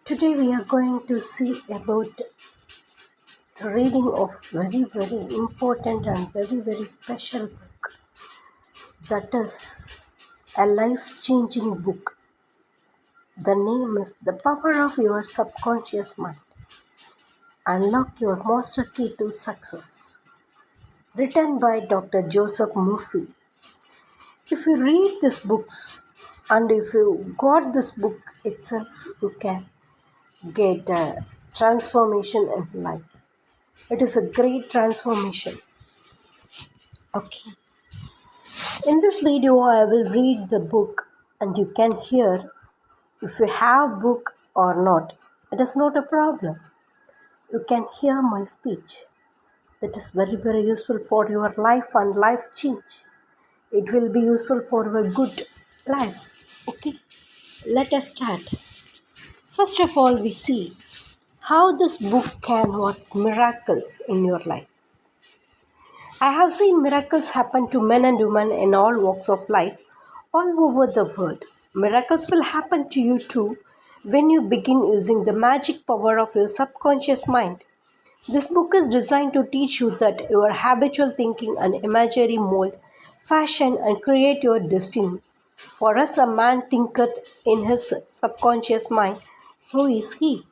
Today we are going to see about the reading of very important and very special book, that is a life-changing book. The name is The Power of Your Subconscious Mind. Unlock Your Master Key to Success. Written by Dr. Joseph Murphy. If you read these books and if you got this book itself, you can get a transformation in life. It is a great transformation. Okay. In this video, I will read the book and you can hear if you have book or not. It is not a problem. You can hear my speech. That is very useful for your life and life change. It will be useful for your good life. Okay. Let us start. First of all, we see how this book can work miracles in your life. I have seen miracles happen to men and women in all walks of life, all over the world. Miracles will happen to you too when you begin using the magic power of your subconscious mind. This book is designed to teach you that your habitual thinking and imagery mold, fashion, and create your destiny. For as a man thinketh in his subconscious mind, so is he.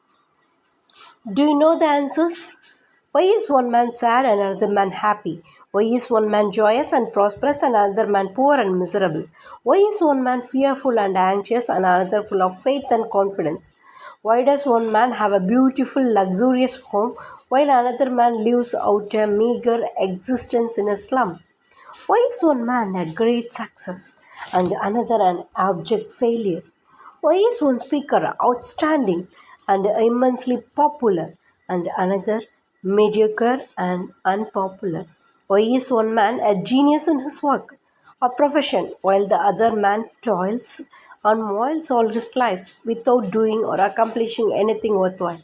Do you know the answers? Why is one man sad and another man happy? Why is one man joyous and prosperous and another man poor and miserable? Why is one man fearful and anxious and another full of faith and confidence? Why does one man have a beautiful, luxurious home while another man lives out a meager existence in a slum? Why is one man a great success and another an abject failure? Why is one speaker outstanding and immensely popular and another mediocre and unpopular? Why is one man a genius in his work or profession while the other man toils and moils all his life without doing or accomplishing anything worthwhile?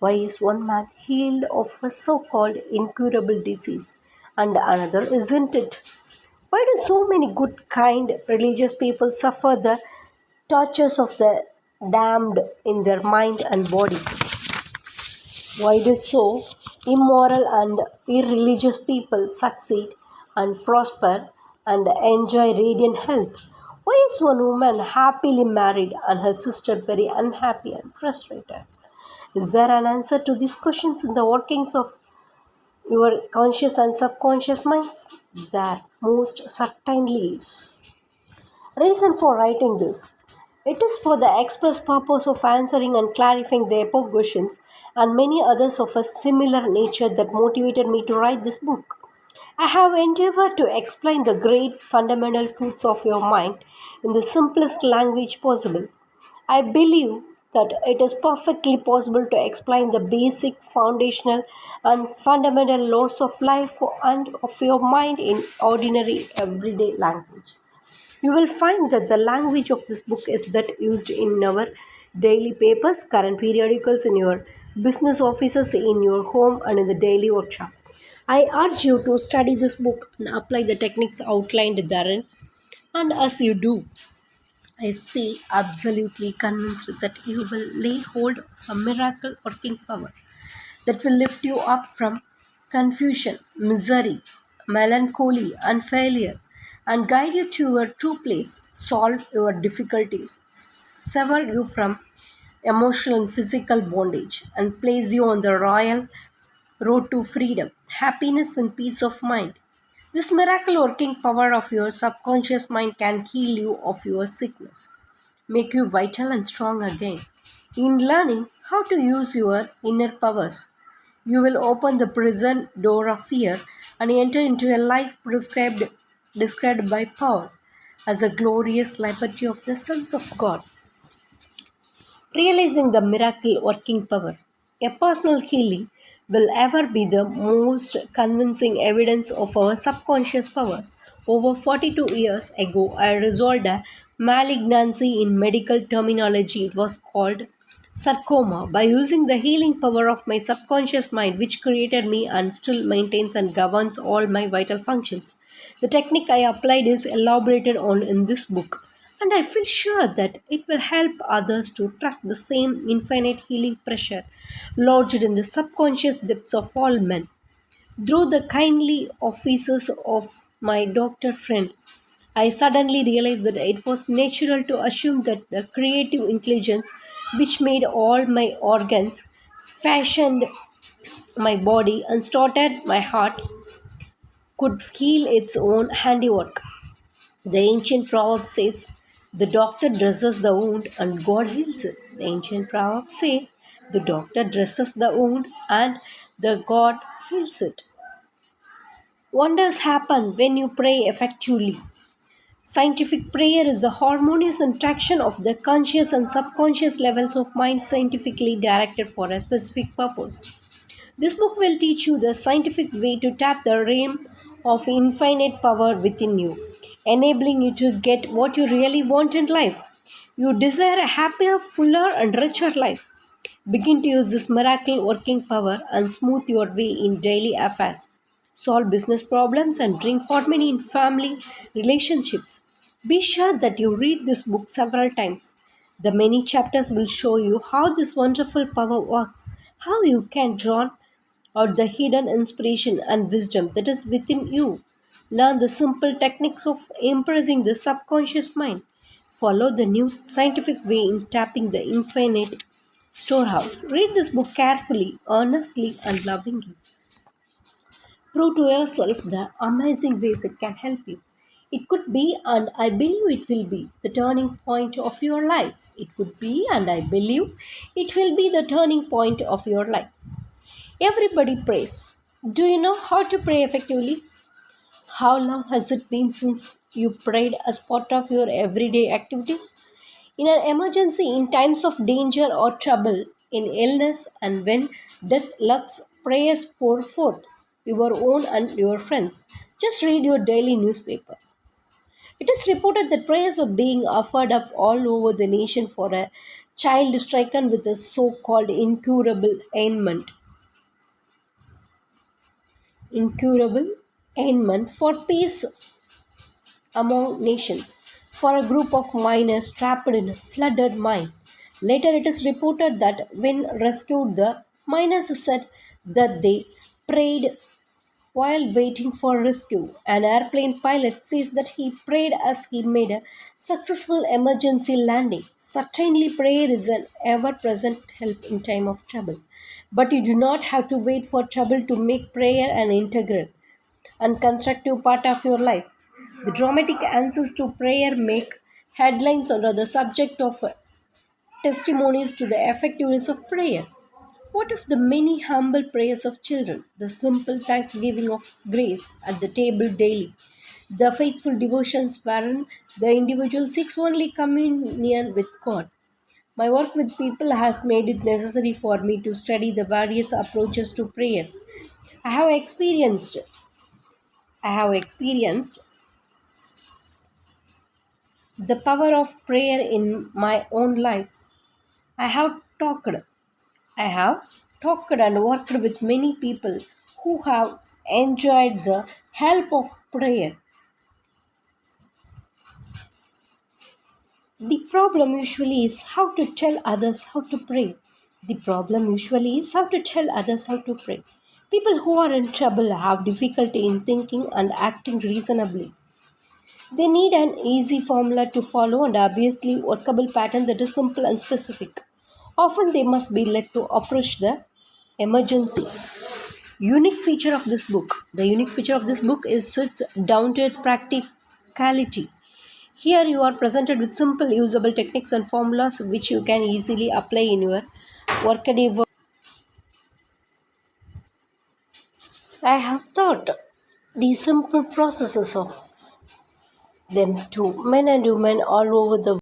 Why is one man healed of a so called incurable disease and another isn't it? Why do so many good, kind, religious people suffer the tortures of the damned in their mind and body? Why do so immoral and irreligious people succeed and prosper and enjoy radiant health? Why is one woman happily married and her sister very unhappy and frustrated? Is there an answer to these questions in the workings of your conscious and subconscious minds? There most certainly is. Reason for writing this. It is for the express purpose of answering and clarifying the above questions and many others of a similar nature that motivated me to write this book. I have endeavored to explain the great fundamental truths of your mind in the simplest language possible. I believe that it is perfectly possible to explain the basic, foundational, and fundamental laws of life and of your mind in ordinary, everyday language. You will find that the language of this book is that used in our daily papers, current periodicals, in your business offices, in your home, and in the daily workshop. I urge you to study this book and apply the techniques outlined therein. And as you do, I feel absolutely convinced that you will lay hold of a miracle working power that will lift you up from confusion, misery, melancholy, and failure, and guide you to your true place, solve your difficulties, sever you from emotional and physical bondage, and place you on the royal road to freedom, happiness, and peace of mind. This miracle working power of your subconscious mind can heal you of your sickness, make you vital and strong again. In learning how to use your inner powers, you will open the prison door of fear and enter into a life described by Paul as a glorious liberty of the sons of God. Realizing the miracle working power. A personal healing will ever be the most convincing evidence of our subconscious powers. Over 42 years ago, I resolved a malignancy in medical terminology. It was called sarcoma by using the healing power of my subconscious mind, which created me and still maintains and governs all my vital functions. The technique I applied is elaborated on in this book. And I feel sure that it will help others to trust the same infinite healing pressure lodged in the subconscious depths of all men. Through the kindly offices of my doctor friend, I suddenly realized that it was natural to assume that the creative intelligence which made all my organs, fashioned my body, and started my heart could heal its own handiwork. The ancient proverb says, the doctor dresses the wound and God heals it. The ancient proverb says, the doctor dresses the wound and the God heals it. Wonders happen when you pray effectively. Scientific prayer is the harmonious interaction of the conscious and subconscious levels of mind scientifically directed for a specific purpose. This book will teach you the scientific way to tap the realm of infinite power within you, enabling you to get what you really want in life. You desire a happier, fuller, and richer life. Begin to use this miracle working power and smooth your way in daily affairs. Solve business problems and bring harmony in family relationships. Be sure that you read this book several times. The many chapters will show you how this wonderful power works, how you can draw out the hidden inspiration and wisdom that is within you. Learn the simple techniques of impressing the subconscious mind. Follow the new scientific way in tapping the infinite storehouse. Read this book carefully, honestly, and lovingly. Prove to yourself the amazing ways it can help you. It could be, and I believe it will be, the turning point of your life. It could be, and I believe it will be the turning point of your life. Everybody prays. Do you know how to pray effectively? How long has it been since you prayed as part of your everyday activities? In an emergency, in times of danger or trouble, in illness, and when death lurks, prayers pour forth, your own and your friends. Just read your daily newspaper. It is reported that prayers are being offered up all over the nation for a child stricken with a so called incurable ailment for peace among nations, for a group of miners trapped in a flooded mine. Later, it is reported that when rescued, the miners said that they prayed while waiting for rescue. An airplane pilot says that he prayed as he made a successful emergency landing. Certainly, prayer is an ever present help in time of trouble. But you do not have to wait for trouble to make prayer an integral and constructive part of your life. The dramatic answers to prayer make headlines under the subject of testimonies to the effectiveness of prayer. What of the many humble prayers of children, the simple thanksgiving of grace at the table daily, the faithful devotions wherein the individual seeks only communion with God? My work with people has made it necessary for me to study the various approaches to prayer. I have experienced I have experienced the power of prayer in my own life. I have talked I have talked and worked with many people who have enjoyed the help of prayer. The problem usually is how to tell others how to pray. The problem usually is how to tell others how to pray. People who are in trouble have difficulty in thinking and acting reasonably. They need an easy formula to follow and obviously workable pattern that is simple and specific. Often they must be led to approach the emergency. Unique feature of this book. The unique feature of this book is its down to earth practicality. Here you are presented with simple usable techniques and formulas which you can easily apply in your workaday work. I have taught these simple processes of them to men and women all over the